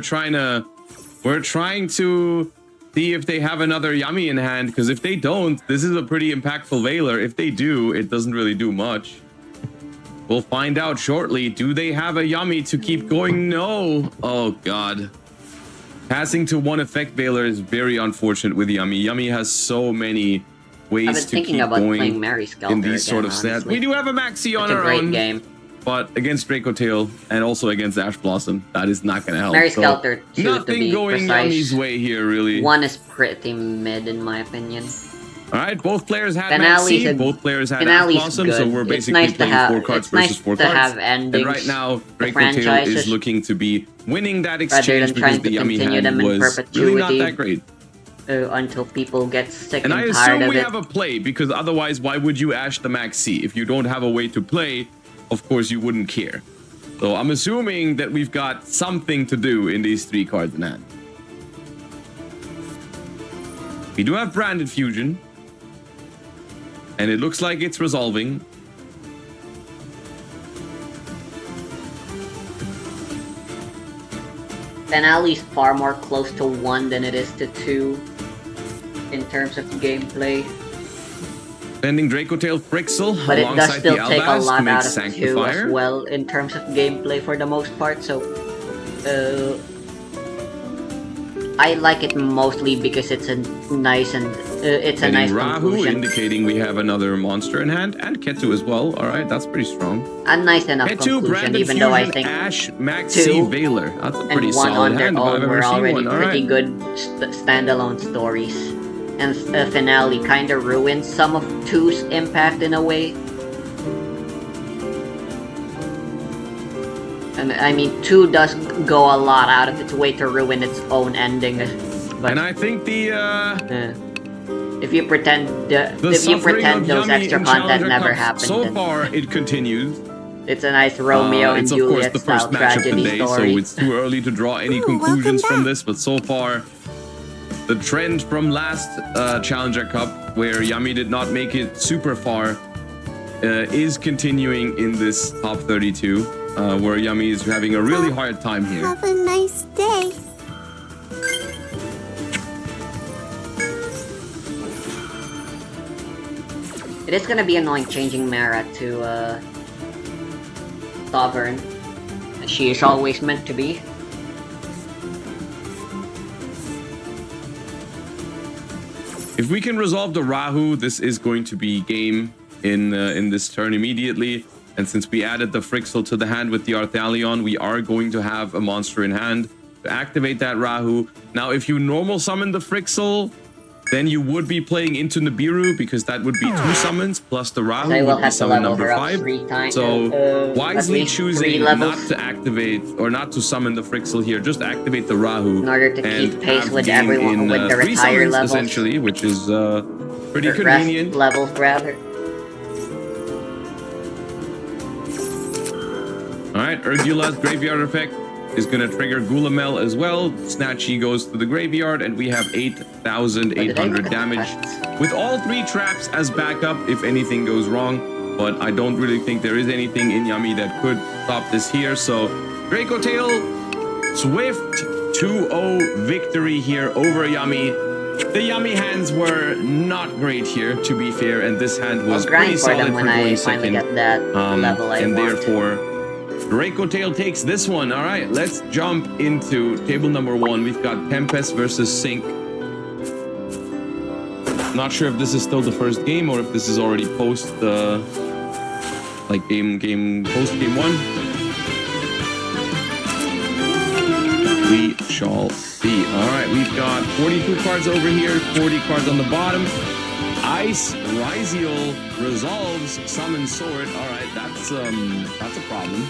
trying to see if they have another Yummy in hand, because if they don't, this is a pretty impactful Veiler. If they do, it doesn't really do much. We'll find out shortly. Do they have a Yummy to keep going? No. Oh, God. Passing to one effect Veiler is very unfortunate with Yummy. Yummy has so many ways to keep going in these sort of stats. We do have a Maxi on our own. Game. But against Draco Tail and also against Ash Blossom, that is not going to help. Mary Skelter, two, nothing going Yummy's way here, really. One is pretty mid, in my opinion. All right, both players had Maxi, both players had Ash Blossom, so we're basically playing 4 cards versus 4 cards. And right now, Draco Tail is looking to be winning that exchange because the Yummy hand was really not that great. Until people get sick and tired of it. I assume we have a play, because otherwise, why would you Ash the Maxi? If you don't have a way to play, of course you wouldn't care. So I'm assuming that we've got something to do in these 3 cards in hand. We do have Branded Fusion. And it looks like it's resolving. Finale's far more close to 1 than it is to 2 in terms of gameplay. Sending Draco Tail Frixel but it does still take a lot out of Sanctifier. 2 as well in terms of gameplay for the most part, so I like it mostly because it's a nice and it's a nice Rahu conclusion. Indicating we have another monster in hand, and Ketu as well. All right, that's pretty strong. A nice enough Ketu, conclusion, even though I think Ash, Maxi, Veiler. That's a pretty solid hand if I've ever seen one. Pretty good standalone stories. And Finale kind of ruins some of 2's impact in a way. And I mean, 2 does go a lot out of its way to ruin its own ending. But and I think the if you pretend those extra content never happened, so far it continues. It's a nice Romeo and Juliet style tragedy story. So it's too early to draw any conclusions from this, but so far the trend from last Challenger Cup, where Yummy did not make it super far, is continuing in this top 32, where Yummy is having a really hard time here. Have a nice day. It is gonna be annoying changing Mara to Sovereign. She is always meant to be. If we can resolve the Rahu, this is going to be game in this turn immediately. And since we added the Frixel to the hand with the Arthalion, we are going to have a monster in hand to activate that Rahu. Now, if you normal summon the Frixel, then you would be playing into Nibiru, because that would be 2 summons plus the Rahu would be summon number 5. So wisely choosing not to activate or not to summon the Frixel here, just activate the Rahu in order to keep pace with everyone with the retire levels, essentially, which is pretty convenient. Levels rather. All right, Urgula's Graveyard Effect is going to trigger Gulamel as well. Snatchy goes to the graveyard, and we have 8,800 damage with all 3 traps as backup if anything goes wrong. But I don't really think there is anything in Yummy that could stop this here. So Draco Tail, swift 2-0 victory here over Yummy. The Yummy hands were not great here, to be fair, and this hand was pretty solid for going second. And therefore, Draco Tail takes this one. All right, let's jump into table number 1. We've got Tempest versus Sync. Not sure if this is still the first game or if this is already post like post game 1. We shall see. All right, we've got 42 cards over here, 40 cards on the bottom. Ice Ryziel resolves Summon Sword. All right, that's a problem.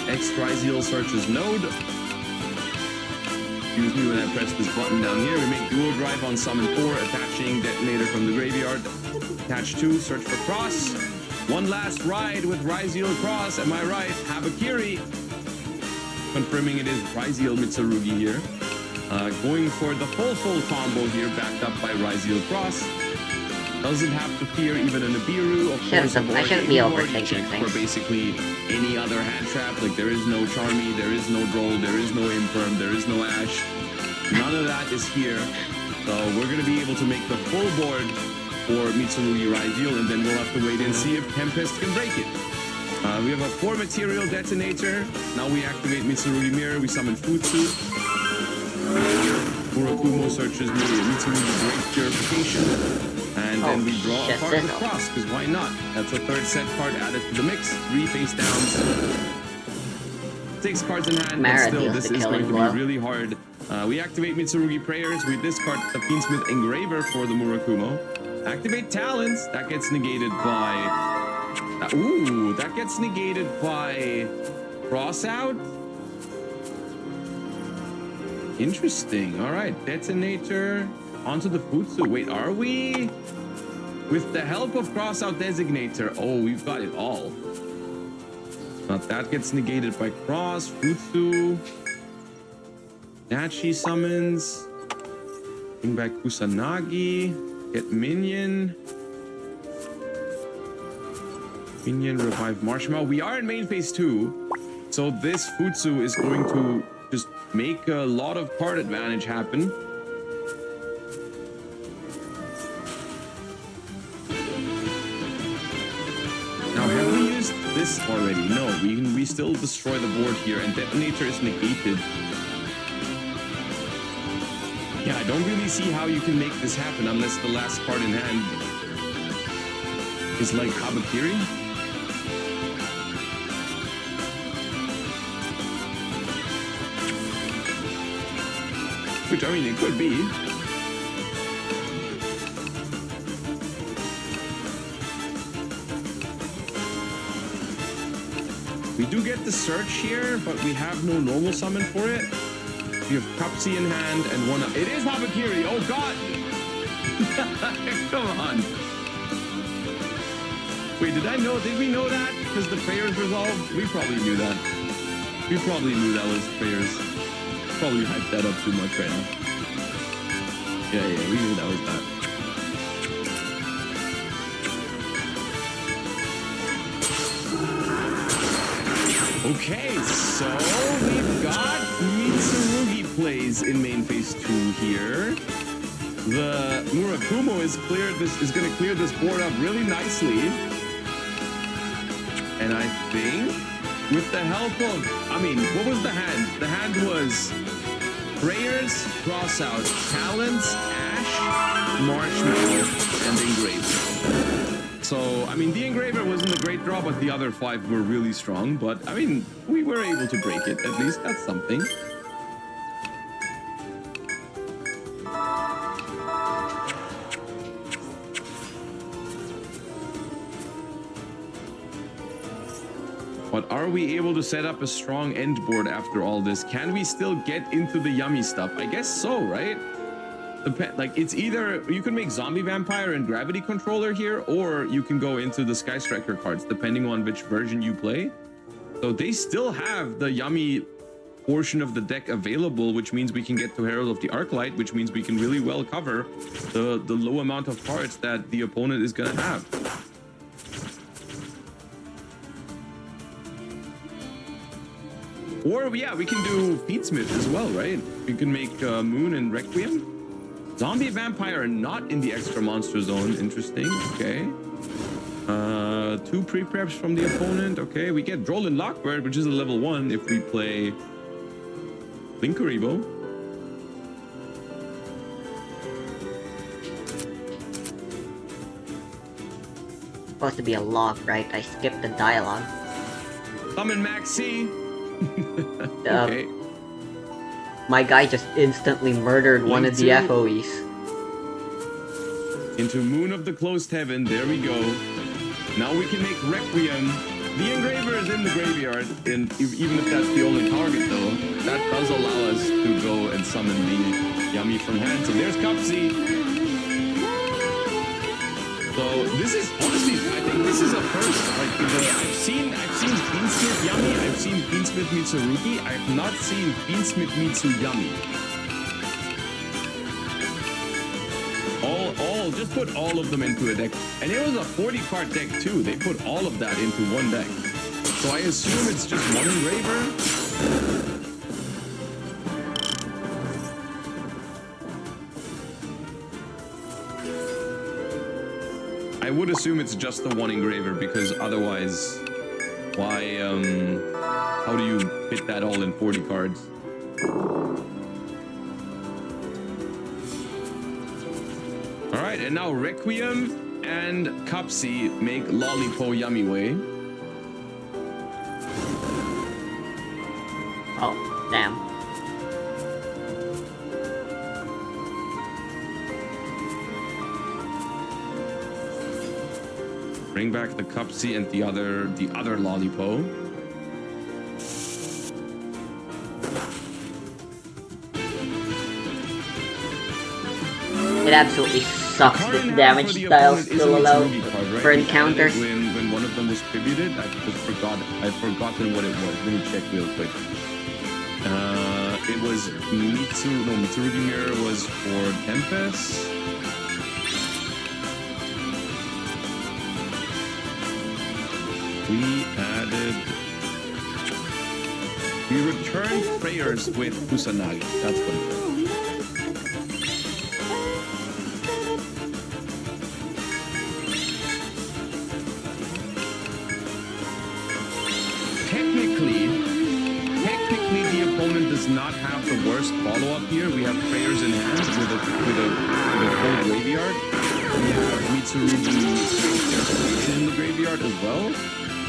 X Ryziel searches node. Excuse me when I press this button down here. We make dual drive on Summon 4, attaching detonator from the graveyard. Attach 2, search for cross. One last ride with Ryziel cross. Am I right? Habakiri. Confirming it is Ryziel Mitsurugi here. Going for the full combo here, backed up by Ryziel Cross. Doesn't have to fear even a Nibiru. Of course, I shouldn't be overthinking check things. for basically any other hand trap. Like there is no Charmy, there is no Droll, there is no Imperm, there is no Ash. None of that is here. So we're gonna be able to make the full board for Mitsurugi Ryzeal, and then we'll have to wait and see if Tempest can break it. We have a 4 material detonator. Now we activate Mitsurugi Mirror. We summon Futsu. Murakumo searches Mitsurugi Great Purification. And then we draw a card with Cross, because why not? That's a 3rd set card added to the mix. 3 face downs. 6 cards in hand, but still, this is going to be really hard. We activate Mitsurugi Prayers. We discard the Fiendsmith Engraver for the Murakumo. Activate Talons. That gets negated by... that gets negated by Crossout. Interesting. All right, Detonator onto the Futsu. Wait, are we? With the help of Crossout Designator. Oh, we've got it all. But that gets negated by Cross, Futsu. Nachi summons. Bring back Kusanagi. Get Minion. Minion, revive Marshmallow. We are in main phase 2. So this Futsu is going to just make a lot of card advantage happen. Now, have we used this already? No, we still destroy the board here, and Detonator is negated. Yeah, I don't really see how you can make this happen unless the last card in hand is like Habakiri. Which, I mean, it could be. We do get the search here, but we have no normal summon for it. We have Cupsy in hand and one... It is Habakiri! Oh, God! Come on! Wait, did we know that? Because the prayers resolved? We probably knew that. We probably knew that was prayers. Probably hyped that up too much right now. Yeah, we knew that was that. Okay, so we've got Mitsurugi plays in main phase 2 here. The Murakumo is going to clear this board up really nicely. And I think with the help of, I mean, what was the hand? The hand was Prayers, Crossout, Talents, Ash, Marshmallow, and Engraver. So, I mean, the Engraver wasn't a great draw, but the other 5 were really strong. But, I mean, we were able to break it. At least that's something. But are we able to set up a strong end board after all this? Can we still get into the yummy stuff? I guess so, right? Like, it's either you can make Zombie Vampire and Gravity Controller here, or you can go into the Sky Striker cards, depending on which version you play. So they still have the yummy portion of the deck available, which means we can get to Herald of the Arclight, which means we can really well cover the low amount of cards that the opponent is going to have. Or, yeah, we can do Fiendsmith as well, right? We can make Moon and Requiem. Zombie Vampire not in the extra monster zone. Interesting. Okay. 2 pre-preps from the opponent. Okay, we get Droll and Lockbird, which is a level 1 if we play Linkuriboh. Supposed to be a lock, right? I skipped the dialogue. Summon Maxi. Okay. My guy just instantly murdered one of the FOEs. Into Moon of the Closed Heaven. There we go. Now we can make Requiem. The Engraver is in the graveyard, and even if that's the only target, though, that does allow us to go and summon the Yummy from hand. So there's Cupsy. So this is honestly, I think this is a first. Like I've seen Fiendsmith Yummy, I've seen Fiendsmith Mitsurugi, I have not seen Fiendsmith Mitsu Yummy. Just put all of them into a deck. And it was a 40 card deck too. They put all of that into one deck. So I assume it's just one engraver. I would assume it's just the one engraver because otherwise, why, how do you fit that all in 40 cards? All right, and now Requiem and Cupsy make Lollipo Yummy Way. Oh, damn. Bring back the Cupsy and the other Lollipo. It absolutely sucks that damage style still allowed for encounters. When one of them was tributed, I've forgotten what it was. Let me check real quick. It was Mitsurugi Mirror was for Tempest. We returned prayers with Kusanagi. That's what it was. Technically, the opponent does not have the worst follow-up here. We have prayers in hand with a full graveyard. We have Mitsurugi in the graveyard as well.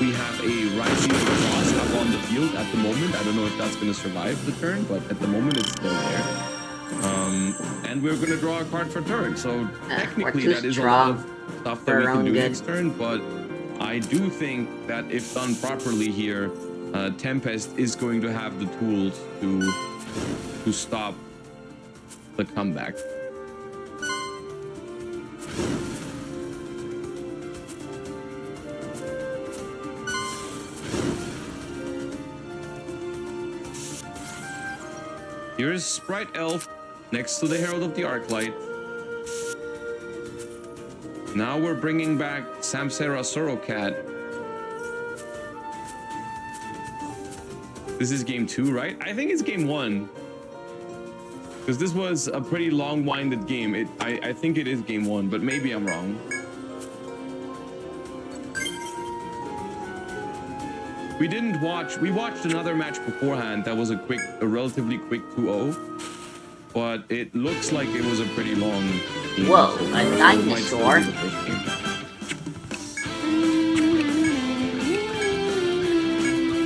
We have a Rising Cross up on the field at the moment. I don't know if that's going to survive the turn, but at the moment it's still there. And we're going to draw a card for turn. So technically that is a lot of stuff that we can do next turn. But I do think that if done properly here, Tempest is going to have the tools to stop the comeback. Here is Sprite Elf next to the Herald of the Arclight. Now we're bringing back Samsara Sorocat. This is game 2, right? I think it's game 1. Because this was a pretty long-winded game. I think it is game 1, but maybe I'm wrong. We watched another match beforehand that was a relatively quick 2-0, but it looks like it was a pretty long game. Whoa, a dinosaur?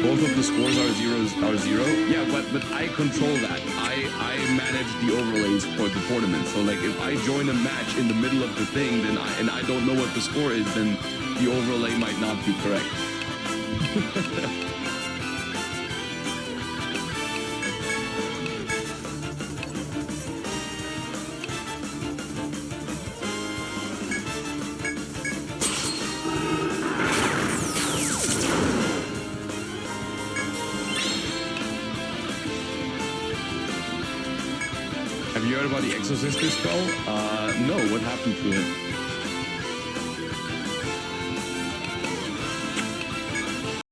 Both of the scores are 0. Yeah, but I control that. I manage the overlays for the tournament. So like if I join a match in the middle of the thing, then I don't know what the score is, then the overlay might not be correct. Have you heard about the Exorcist spell? No, what happened to it?